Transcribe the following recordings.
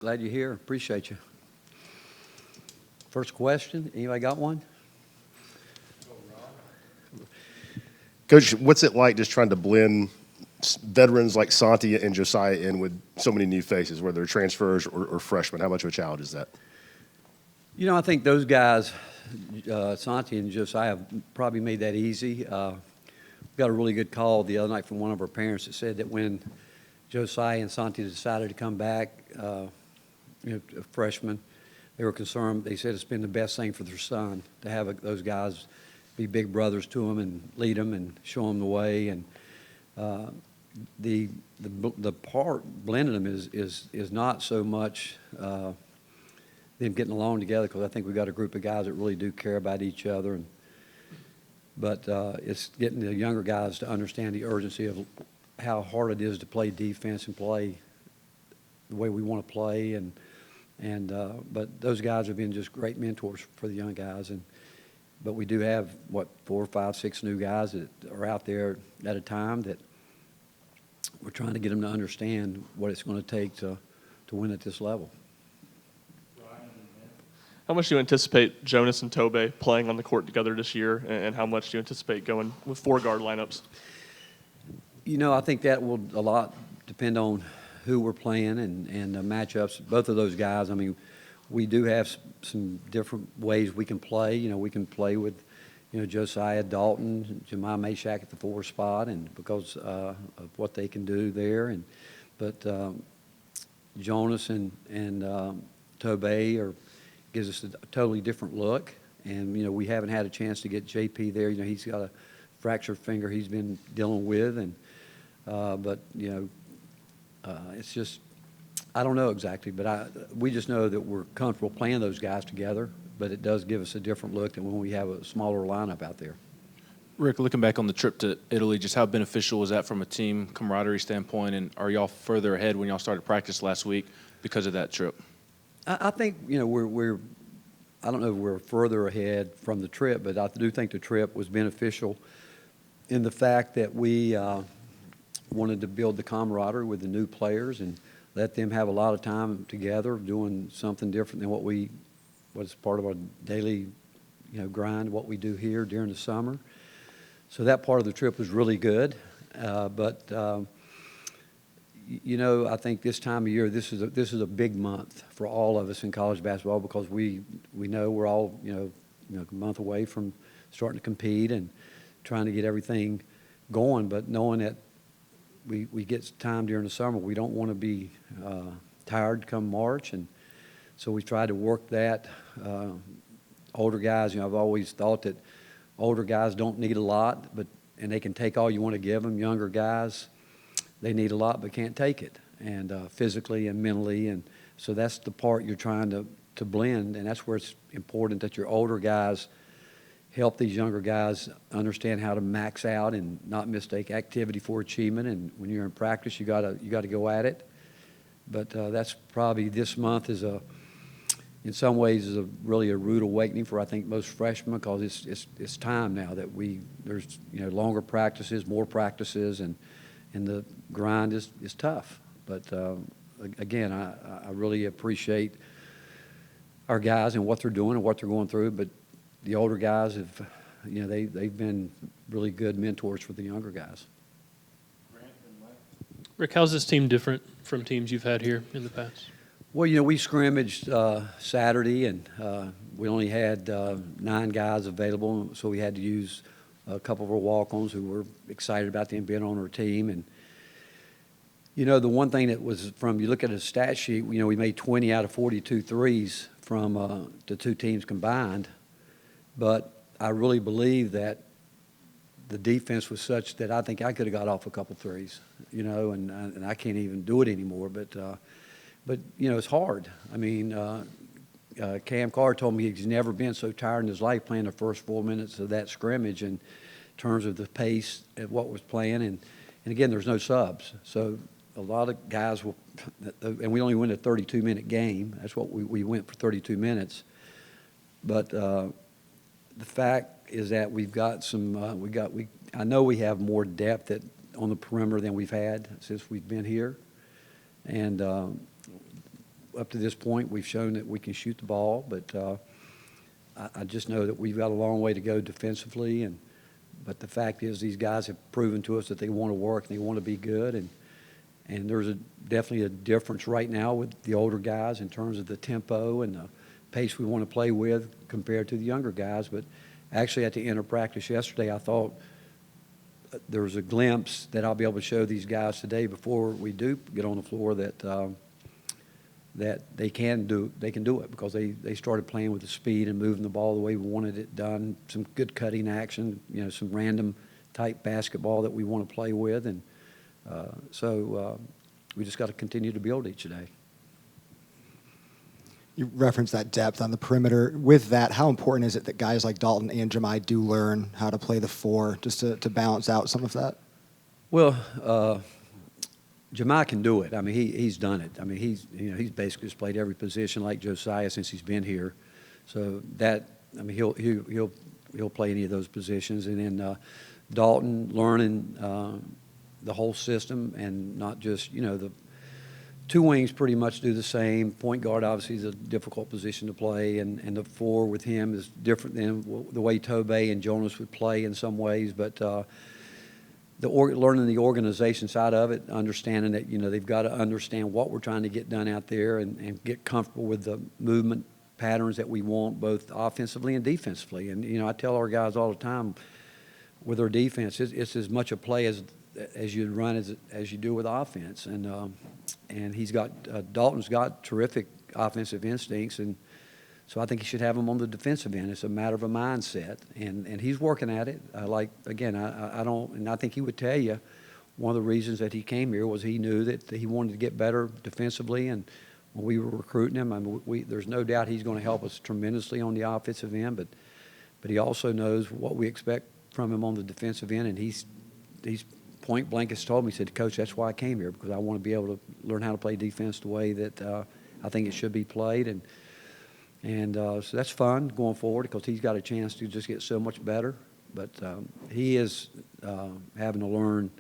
Glad you're here. Appreciate you. First question, anybody got one? Coach, what's it like just trying to blend veterans like Santi and Josiah in with so many new faces, whether they're transfers or freshmen? How much of a challenge is that? You know, I think those guys, Santi and Josiah, have probably made that easy. We got a really good call the other night from one of our parents that said that when Josiah and Santi decided to come back, freshmen, they were concerned. They said it's been the best thing for their son to have those guys be big brothers to him and lead them and show them the way. And the part blending them is not so much them getting along together, because I think we've got a group of guys that really do care about each other. But it's getting the younger guys to understand the urgency of how hard it is to play defense and play the way we want to play. But those guys have been just great mentors for the young guys. But we do have, 4, 5, 6 new guys that are out there at a time that we're trying to get them to understand what it's going to take to win at this level. How much do you anticipate Jonas and Tobe playing on the court together this year, and how much do you anticipate going with 4 guard lineups? You know, I think that will a lot depend on who we're playing and the matchups. Both of those guys, I mean, we do have some different ways we can play. You know, we can play with, Josiah Dalton, Jemiah Mashak at the 4 spot, and because of what they can do there. But Jonas and Tobe gives us a totally different look. And, we haven't had a chance to get JP there. He's got a fractured finger he's been dealing with. It's just, I don't know exactly, but we just know that we're comfortable playing those guys together, but it does give us a different look than when we have a smaller lineup out there. Rick, looking back on the trip to Italy, just how beneficial was that from a team camaraderie standpoint, and are y'all further ahead when y'all started practice last week because of that trip? I think, we're I don't know if we're further ahead from the trip, but I do think the trip was beneficial in the fact that we wanted to build the camaraderie with the new players and let them have a lot of time together doing something different than what's part of our daily, grind, what we do here during the summer. So that part of the trip was really good. I think this time of year, this is a big month for all of us in college basketball, because we know we're all, a month away from starting to compete and trying to get everything going, but knowing that we get time during the summer, we don't want to be tired come March, and so we try to work that. Older guys, I've always thought that older guys don't need a lot, and they can take all you want to give them. Younger guys, they need a lot but can't take it, and physically and mentally, and so that's the part you're trying to blend, and that's where it's important that your older guys help these younger guys understand how to max out and not mistake activity for achievement. And when you're in practice, you gotta go at it. But that's probably this month in some ways is really a rude awakening for, I think, most freshmen, because it's time now that there's longer practices, more practices, and the grind is tough. But again, I really appreciate our guys and what they're doing and what they're going through. But the older guys have, they've been really good mentors for the younger guys. Rick, how's this team different from teams you've had here in the past? Well, we scrimmaged Saturday, and we only had 9 guys available, so we had to use a couple of our walk-ons who were excited about them being on our team. And, the one thing that was you look at a stat sheet, we made 20 out of 42 threes from the 2 teams combined. But I really believe that the defense was such that I think I could have got off a couple threes, and I can't even do it anymore. But it's hard. I mean, Cam Carr told me he's never been so tired in his life playing the first 4 minutes of that scrimmage in terms of the pace of what was playing. And again, there's no subs. So a lot of guys will – and we only win a 32-minute game. That's what we went for 32 minutes. But the fact is that we've got some I know we have more depth on the perimeter than we've had since we've been here. And up to this point, we've shown that we can shoot the ball, but I just know that we've got a long way to go defensively. But the fact is, these guys have proven to us that they want to work and they want to be good. And there's definitely a difference right now with the older guys in terms of the tempo and the pace we want to play with compared to the younger guys. But actually, at the end of practice yesterday, I thought there was a glimpse that I'll be able to show these guys today before we do get on the floor that they can do it, because they started playing with the speed and moving the ball the way we wanted it done. Some good cutting action, some random type basketball that we want to play with, and so we just got to continue to build each day. You referenced that depth on the perimeter. With that, how important is it that guys like Dalton and Jemai do learn how to play the four, just to balance out some of that? Well, Jemai can do it. I mean, he's done it. I mean, he's basically just played every position like Josiah since he's been here. So he'll play any of those positions. And then Dalton learning the whole system, and not just the two wings pretty much do the same. Point guard obviously is a difficult position to play, and the four with him is different than the way Tobey and Jonas would play in some ways. But learning the organization side of it, understanding that they've got to understand what we're trying to get done out there, and get comfortable with the movement patterns that we want, both offensively and defensively. And I tell our guys all the time, with our defense, it's as much a play as you run as you do with offense. And he's got Dalton's got terrific offensive instincts, and so I think he should have them on the defensive end. It's a matter of a mindset, and he's working at it. I think he would tell you one of the reasons that he came here was he knew that he wanted to get better defensively. And when we were recruiting him, there's no doubt he's going to help us tremendously on the offensive end, but he also knows what we expect from him on the defensive end, and he's point blank has told me, he said, "Coach, that's why I came here, because I want to be able to learn how to play defense the way that I think it should be played." And so that's fun going forward, because he's got a chance to just get so much better. But he is having to learn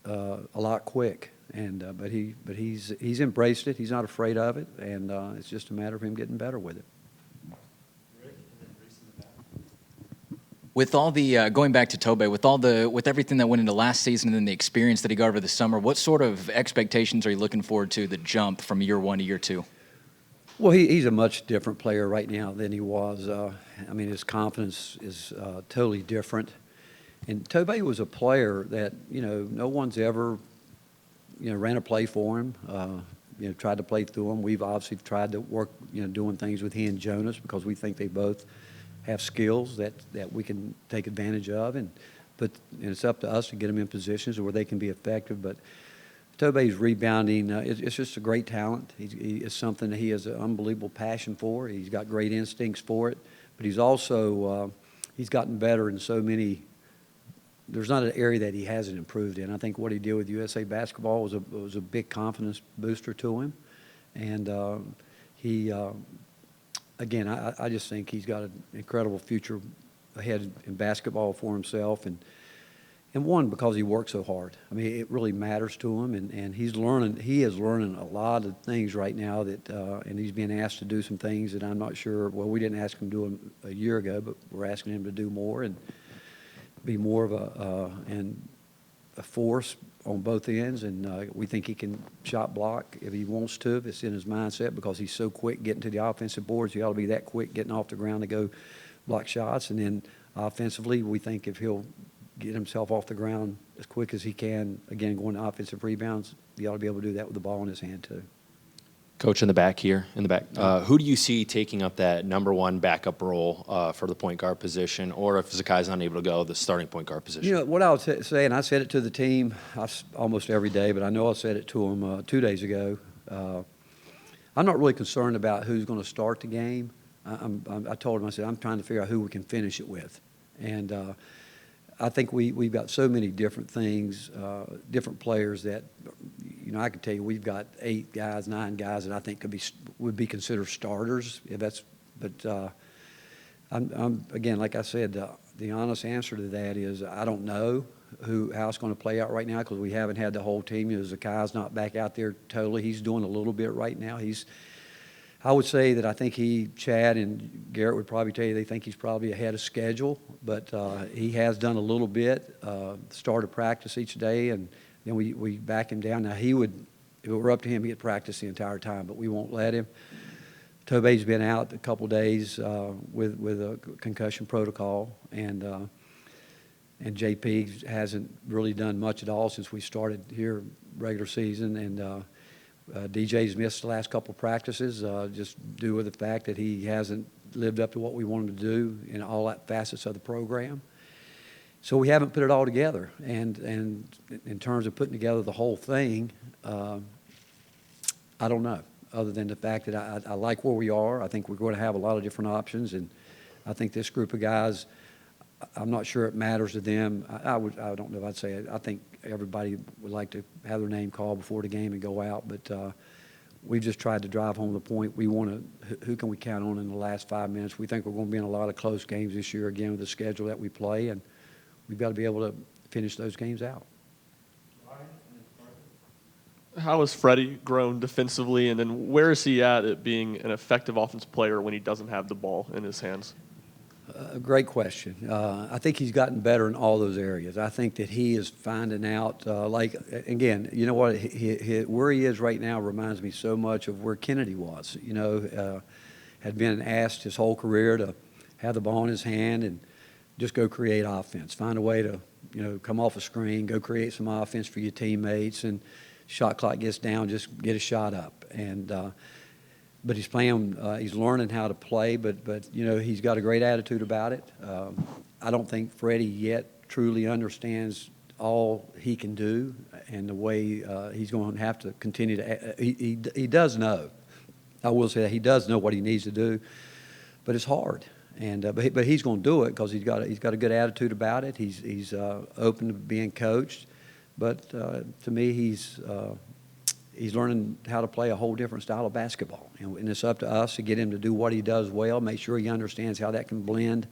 a lot quick, but he's embraced it. He's not afraid of it, and it's just a matter of him getting better with it. With all the going back to Tobey, with everything that went into last season and then the experience that he got over the summer, what sort of expectations are you looking forward to the jump from year one to year two? Well, he's a much different player right now than he was. His confidence is totally different. And Tobey was a player that no one's ever ran a play for him. Tried to play through him. We've obviously tried to work doing things with he and Jonas, because we think they both have skills that we can take advantage of, and it's up to us to get them in positions where they can be effective. But Tobey's rebounding, it's just a great talent. It's something that he has an unbelievable passion for. He's got great instincts for it, but he's also he's gotten better in so many. There's not an area that he hasn't improved in. I think what he did with USA basketball was a big confidence booster to him, and he. Again, I just think he's got an incredible future ahead in basketball for himself, and one, because he works so hard. I mean, it really matters to him, and he is learning a lot of things right now and he's being asked to do some things that I'm not sure. Well, we didn't ask him to do them a year ago, but we're asking him to do more and be more of a force on both ends, and we think he can shot block if he wants to, if it's in his mindset, because he's so quick getting to the offensive boards. He ought to be that quick getting off the ground to go block shots. And then offensively, we think if he'll get himself off the ground as quick as he can, again, going to offensive rebounds, he ought to be able to do that with the ball in his hand too. Coach, in the back, who do you see taking up that number one backup role for the point guard position, or if Zakai's unable to go, the starting point guard position? What I would say, and I said it to the team almost every day, but I know I said it to them 2 days ago. I'm not really concerned about who's going to start the game. I told them, I said, I'm trying to figure out who we can finish it with. And I think we've got so many different things, different players that, I could tell you we've got 8 guys, 9 guys that I think would be considered starters. I'm again, like I said, the honest answer to that is I don't know. how it's going to play out right now because we haven't had the whole team. You know, Zakai's not back out there totally. He's doing a little bit right now. I would say that I think Chad and Garrett would probably tell you they think he's probably ahead of schedule, but he has done a little bit, start of practice each day, and then we back him down. Now, if it were up to him, he'd practice the entire time, but we won't let him. Tobey's been out a couple days with a concussion protocol, and JP hasn't really done much at all since we started here regular season, and DJ's missed the last couple practices just due to the fact that he hasn't lived up to what we want him to do in all facets of the program. So we haven't put it all together, and in terms of putting together the whole thing, I don't know, other than the fact that I like where we are. I think we're going to have a lot of different options, and I think this group of guys, I'm not sure it matters to them. I don't know if I'd say it. I think everybody would like to have their name called before the game and go out, but we've just tried to drive home the point. We want to, who can we count on in the last 5 minutes? We think we're going to be in a lot of close games this year again with the schedule that we play, and we've got to be able to finish those games out. How has Freddie grown defensively, and then where is he at being an effective offensive player when he doesn't have the ball in his hands? Great question. I think he's gotten better in all those areas. I think that he is finding out, again, you know what, where he is right now reminds me so much of where Kennedy was. You know, had been asked his whole career to have the ball in his hand and just go create offense. Find a way to, you know, come off a screen, go create some offense for your teammates, and shot clock gets down, just get a shot up. And but he's playing. He's learning how to play. But you know, he's got a great attitude about it. I don't think Freddie yet truly understands all he can do and the way he's going to have to continue to. He does know. I will say that he does know what he needs to do, but it's hard. And but he's going to do it because he's got a good attitude about it. He's open to being coached. But to me, he's learning how to play a whole different style of basketball. And it's up to us to get him to do what he does well, make sure he understands how that can blend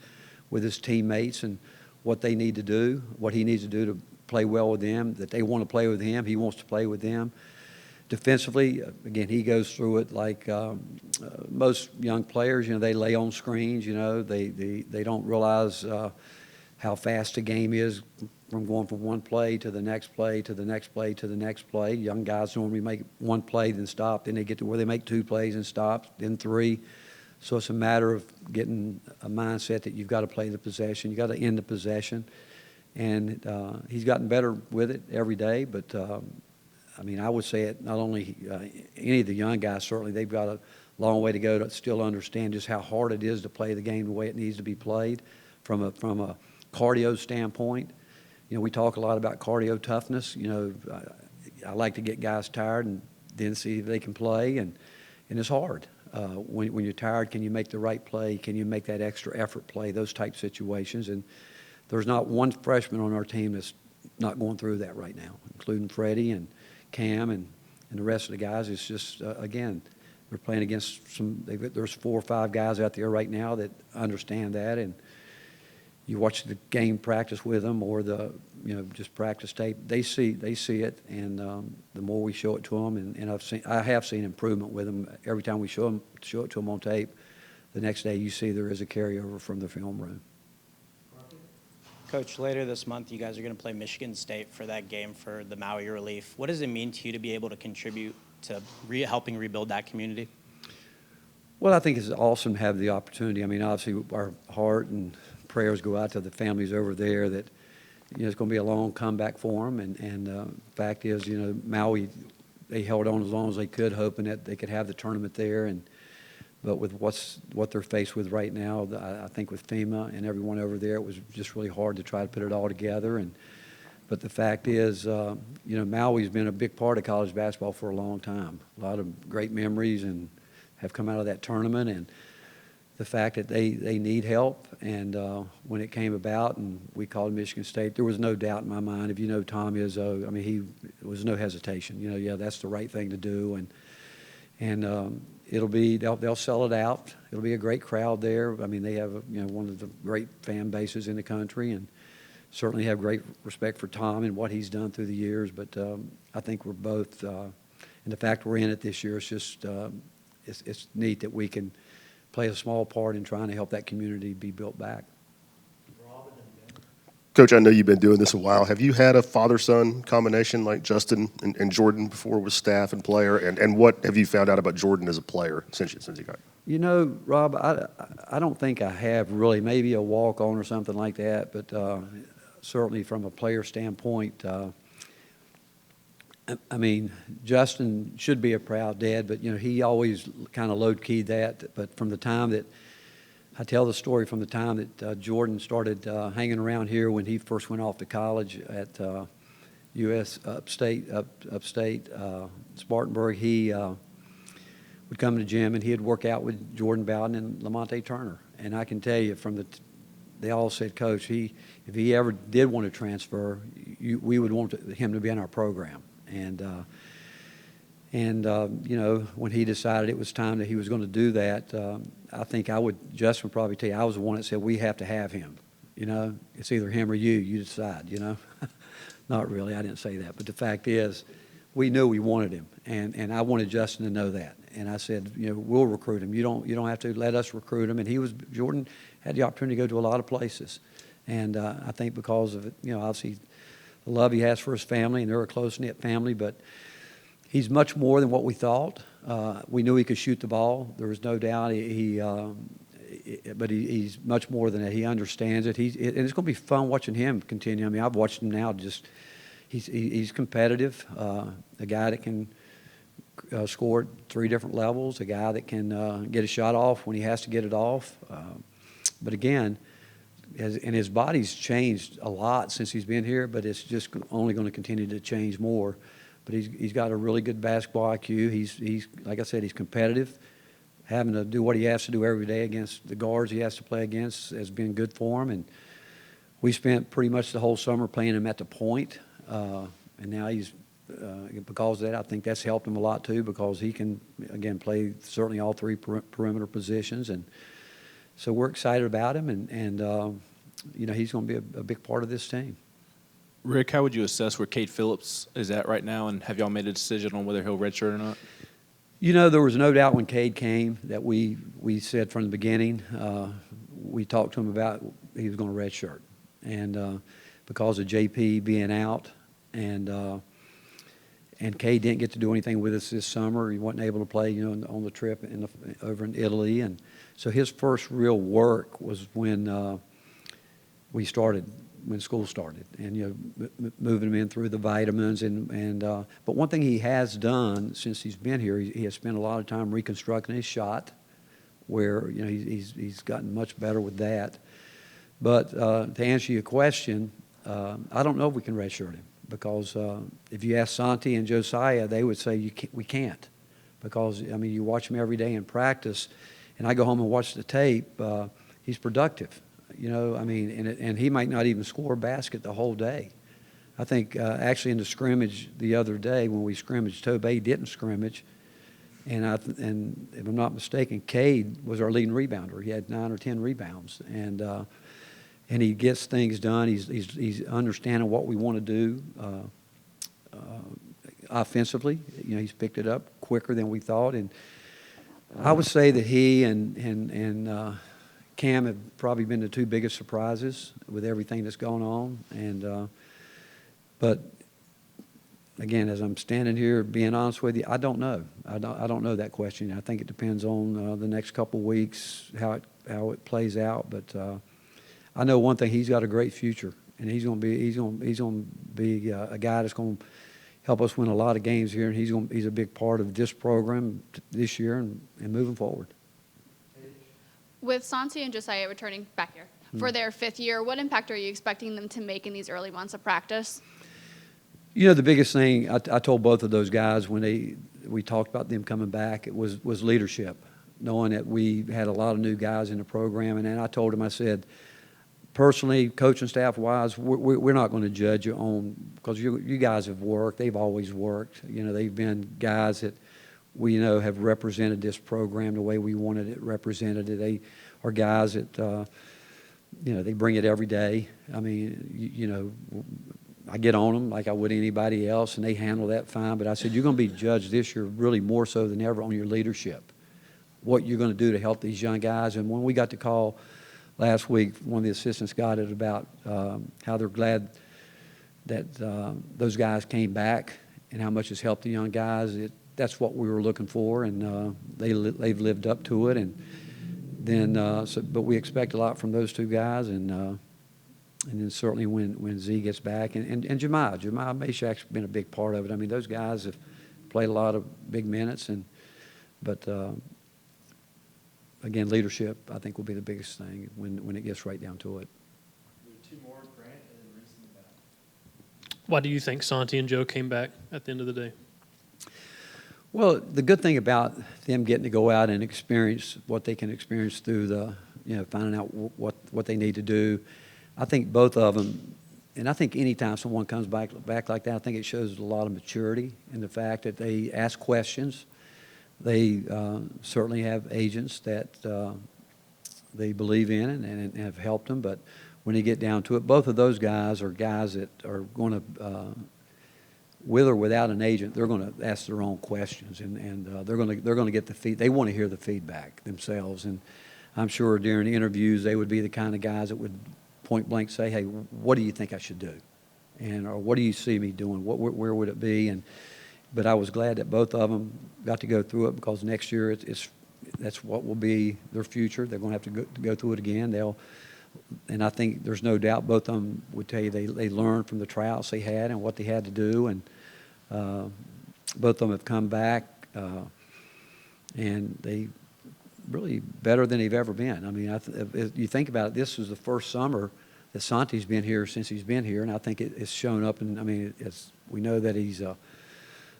with his teammates and what they need to do, what he needs to do to play well with them, that they want to play with him, he wants to play with them. Defensively, again, he goes through it like most young players. You know, they lay on screens. You know, they don't realize how fast the game is from going from one play to the next play to the next play to the next play. Young guys normally make one play, then stop. Then they get to where they make 2 plays and stop, then 3. So it's a matter of getting a mindset that you've got to play the possession. You've got to end the possession. And he's gotten better with it every day. But, I mean, I would say it not only any of the young guys, certainly, they've got a long way to go to still understand just how hard it is to play the game the way it needs to be played from a cardio standpoint. You know, we talk a lot about cardio toughness. You know, I like to get guys tired and then see if they can play, and it's hard. When you're tired, can you make the right play? Can you make that extra effort play? Those type situations. And there's not one freshman on our team that's not going through that right now, including Freddie and Cam and the rest of the guys. It's just, again, we're playing against there's 4 or 5 guys out there right now that understand that, and you watch the game practice with them or just practice tape, they see it, and the more we show it to them, and I have seen improvement with them every time we show it to them on tape. The next day you see there is a carryover from the film room. Coach, later this month you guys are going to play Michigan State for that game for the Maui relief. What does it mean to you to be able to contribute to helping rebuild that community? Well, I think it's awesome to have the opportunity. I mean, obviously our heart and prayers go out to the families over there that, you know, it's going to be a long comeback for them. And the fact is, you know, Maui, they held on as long as they could, hoping that they could have the tournament there. But with what they're faced with right now, I think with FEMA and everyone over there, it was just really hard to try to put it all together. But the fact is, you know, Maui's been a big part of college basketball for a long time. A lot of great memories and have come out of that tournament. And the fact that they need help, and when it came about and we called Michigan State, there was no doubt in my mind. If you know Tom Izzo, I mean, there was no hesitation. You know, yeah, that's the right thing to do, and they'll sell it out. It'll be a great crowd there. I mean, they have one of the great fan bases in the country, and certainly have great respect for Tom and what he's done through the years, but I think we're both, and the fact we're in it this year, it's just, it's neat that we can play a small part in trying to help that community be built back. Coach, I know you've been doing this a while. Have you had a father-son combination like Justin and Jordan before with staff and player? And what have you found out about Jordan as a player since you got? You know, Rob, I don't think I have really. Maybe a walk-on or something like that, but certainly from a player standpoint, I mean, Justin should be a proud dad, but, you know, he always kind of low-keyed that. But from the time that, I tell the story from the time that Jordan started hanging around here when he first went off to college at U.S. upstate, Spartanburg. He would come to the gym and he'd work out with Jordan Bowden and Lamonte Turner. And I can tell you they all said, Coach, if he ever did want to transfer, we would want him to be in our program. And you know, when he decided it was time that he was going to do that, I think Justin would probably tell you, I was the one that said, we have to have him. You know, it's either him or you decide, you know. Not really, I didn't say that. But the fact is, we knew we wanted him, and I wanted Justin to know that. And I said, you know, we'll recruit him. You don't have to let us recruit him. And Jordan had the opportunity to go to a lot of places. And I think because of it, you know, obviously the love he has for his family, and they're a close-knit family, but he's much more than what we thought. We knew he could shoot the ball. There was no doubt. But he's much more than that. He understands it. And it's going to be fun watching him continue. I mean, I've watched him now. He's competitive. A guy that can score at 3 different levels. A guy that can get a shot off when he has to get it off. But again, and his body's changed a lot since he's been here. But it's just only going to continue to change more. But he's got a really good basketball IQ. He's like I said, he's competitive. Having to do what he has to do every day against the guards he has to play against has been good for him. And we spent pretty much the whole summer playing him at the point. And now because of that, I think that's helped him a lot too, because he can, again, play certainly all 3 perimeter positions. And so we're excited about him. And you know, he's going to be a big part of this team. Rick, how would you assess where Cade Phillips is at right now, and have y'all made a decision on whether he'll redshirt or not? You know, there was no doubt when Cade came that we said from the beginning, we talked to him about he was going to redshirt. And because of JP being out, and Cade didn't get to do anything with us this summer. He wasn't able to play, you know, on the trip over in Italy. And so his first real work was when when school started, and, you know, moving him in through the vitamins. But one thing he has done since he's been here, he has spent a lot of time reconstructing his shot, where, you know, he's gotten much better with that. But to answer your question, I don't know if we can redshirt him, because if you ask Santi and Josiah, they would say we can't, because, I mean, you watch him every day in practice, and I go home and watch the tape. He's productive. You know, I mean, and he might not even score a basket the whole day. I think actually in the scrimmage the other day when we scrimmaged, Tobey didn't scrimmage, and if I'm not mistaken, Cade was our leading rebounder. He had 9 or 10 rebounds, and he gets things done. He's understanding what we want to do offensively. You know, he's picked it up quicker than we thought, and I would say that he and Cam have probably been the 2 biggest surprises with everything that's going on. And but again, as I'm standing here being honest with you, I don't know. I don't know that question. I think it depends on the next couple of weeks how it plays out. But I know one thing: he's got a great future, and he's going to be a guy that's going to help us win a lot of games here. And he's a big part of this program this year and moving forward. With Santi and Josiah returning back here for their 5th year, what impact are you expecting them to make in these early months of practice? You know, the biggest thing I told both of those guys when we talked about them coming back, it was leadership, knowing that we had a lot of new guys in the program. And then I told them, I said, personally, coaching staff-wise, we're not going to judge you on, because you guys have worked. They've always worked. You know, they've been guys that we know have represented this program the way we wanted it represented. They are guys that they bring it every day. I mean, I get on them like I would anybody else, and they handle that fine. But I said, you're going to be judged this year really more so than ever on your leadership, what you're going to do to help these young guys. And when we got the call last week, one of the assistants got it about how they're glad that those guys came back and how much it's helped the young guys. That's what we were looking for, and they've lived up to it. And then, but we expect a lot from those two guys, and then certainly when Z gets back, and Jemiah Meshach's been a big part of it. I mean, those guys have played a lot of big minutes, but again, leadership I think will be the biggest thing when it gets right down to it. Why do you think Santi and Joe came back at the end of the day? Well, the good thing about them getting to go out and experience what they can experience through finding out what they need to do, I think both of them, and I think anytime someone comes back like that, I think it shows a lot of maturity in the fact that they ask questions. They certainly have agents that they believe in and have helped them, but when you get down to it, both of those guys are guys that are going to, with or without an agent, they're going to ask their own questions, and they're going to get the they want to hear the feedback themselves, and I'm sure during the interviews they would be the kind of guys that would point blank say, hey, what do you think I should do, or what do you see me doing? Where would it be? But I was glad that both of them got to go through it, because next year that's what will be their future. They're going to have to go through it again. And I think there's no doubt both of them would tell you they learned from the tryouts they had and what they had to do. And both of them have come back, and they really better than they've ever been. I mean, if you think about it, this was the first summer that Santi's been here since he's been here, and I think it's shown up. And I mean, we know that he's a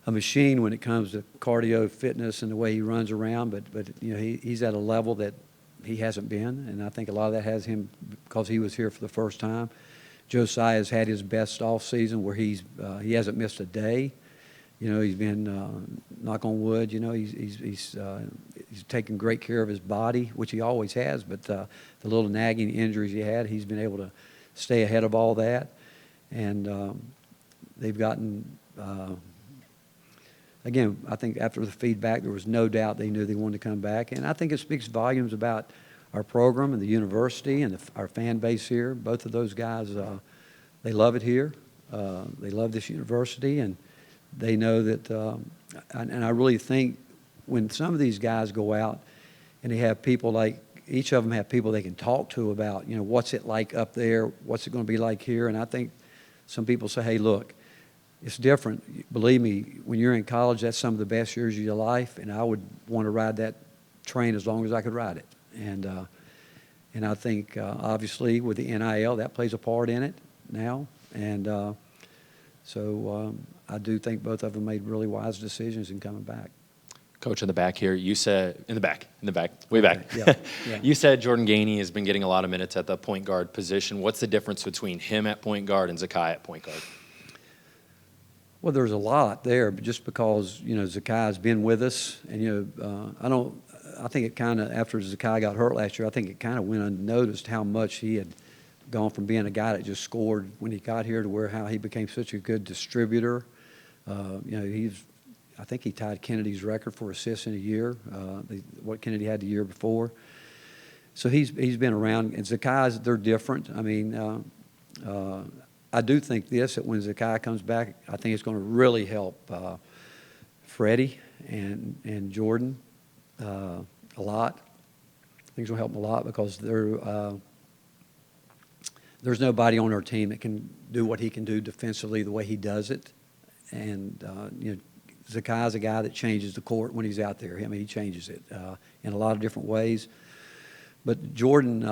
machine when it comes to cardio, fitness, and the way he runs around. But he's at a level that he hasn't been, and I think a lot of that has him because he was here for the first time. Josiah's had his best off season where he hasn't missed a day. He's been knock on wood. He's taken great care of his body, which he always has. But the little nagging injuries he had, he's been able to stay ahead of all that, and they've gotten. Again, I think after the feedback, there was no doubt they knew they wanted to come back. And I think it speaks volumes about our program and the university and our fan base here. Both of those guys, they love it here. They love this university, and they know that. And I really think when some of these guys go out and they have people like, each of them have people they can talk to about, what's it like up there? What's it going to be like here? And I think some people say, hey, look, it's different. Believe me, when you're in college, that's some of the best years of your life, and I would want to ride that train as long as I could ride it. And I think, obviously, with the NIL, that plays a part in it now. And so I do think both of them made really wise decisions in coming back. Coach, in the back here, you said, in the back, way back. Yeah. You said Jordan Gainey has been getting a lot of minutes at the point guard position. What's the difference between him at point guard and Zakai at point guard? Well, there's a lot there, but just because, Zakai's been with us, and, I think it kind of, after Zakai got hurt last year, I think it kind of went unnoticed how much he had gone from being a guy that just scored when he got here to how he became such a good distributor. I think he tied Kennedy's record for assists in a year, what Kennedy had the year before. So he's been around, and Zakai's, they're different. I mean, I do think that when Zakai comes back, I think it's going to really help Freddie and Jordan a lot. I think it's going to help them a lot because there's nobody on our team that can do what he can do defensively the way he does it. And, Zakai's a guy that changes the court when he's out there. I mean, he changes it in a lot of different ways. But Jordan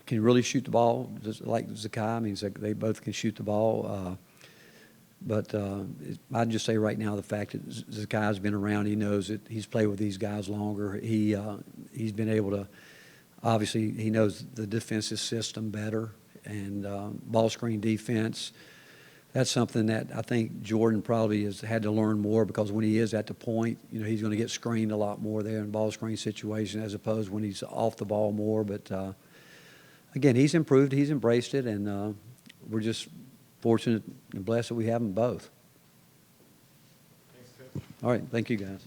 can really shoot the ball, just like Zakai. I mean, they both can shoot the ball. But I'd just say right now the fact that Zakai's been around, he knows it. He's played with these guys longer. He's been able to, obviously, he knows the defensive system better and ball screen defense. That's something that I think Jordan probably has had to learn more because when he is at the point, he's going to get screened a lot more there in ball screen situation as opposed when he's off the ball more. But again, he's improved, he's embraced it, and we're just fortunate and blessed that we have them both. All right, thank you, guys.